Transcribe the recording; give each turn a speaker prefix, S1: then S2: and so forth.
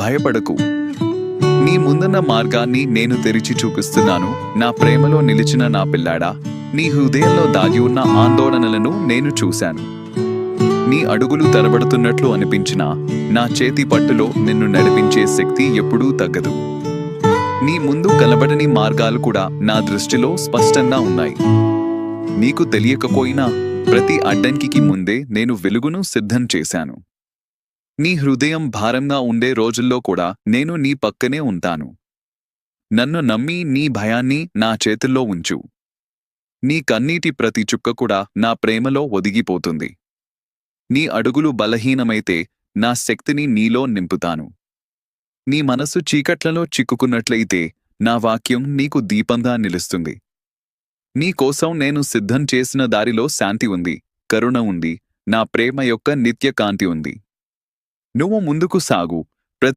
S1: భయపడకు. నీ ముందున్న మార్గాన్ని నేను తెరిచి చూపిస్తున్నాను. నా ప్రేమలో నిలిచిన నా పిల్లాడా, నీ హృదయంలో దాగి ఉన్న ఆందోళనలను నేను చూశాను. నీ అడుగులు తరబడుతున్నట్లు అనిపించినా నా చేతి పట్టులో నిన్ను నడిపించే శక్తి ఎప్పుడూ తగ్గదు. నీ ముందు కనబడని మార్గాలు కూడా నా దృష్టిలో స్పష్టంగా ఉన్నాయి. నీకు తెలియకపోయినా ప్రతి అడ్డంకికి ముందే నేను వెలుగును సిద్ధం చేశాను. నీ హృదయం భారంగా ఉండే రోజుల్లో కూడా నేను నీ పక్కనే ఉంటాను. నన్ను నమ్మి నీ భయాన్ని నా చేతుల్లో ఉంచు. నీ కన్నీటి ప్రతి చుక్క కూడా నా ప్రేమలో ఒదిగిపోతుంది. నీ అడుగులు బలహీనమైతే నా శక్తిని నీలో నింపుతాను. నీ మనసు చీకట్లలో చిక్కుకున్నట్లయితే నా వాక్యం నీకు దీపంగా నిలుస్తుంది. నీ కోసం నేను సిద్ధం చేసిన దారిలో శాంతి ఉంది, కరుణ ఉంది, నా ప్రేమ యొక్క నిత్య కాంతి ఉంది. నువ్వు ముందుకు సాగు,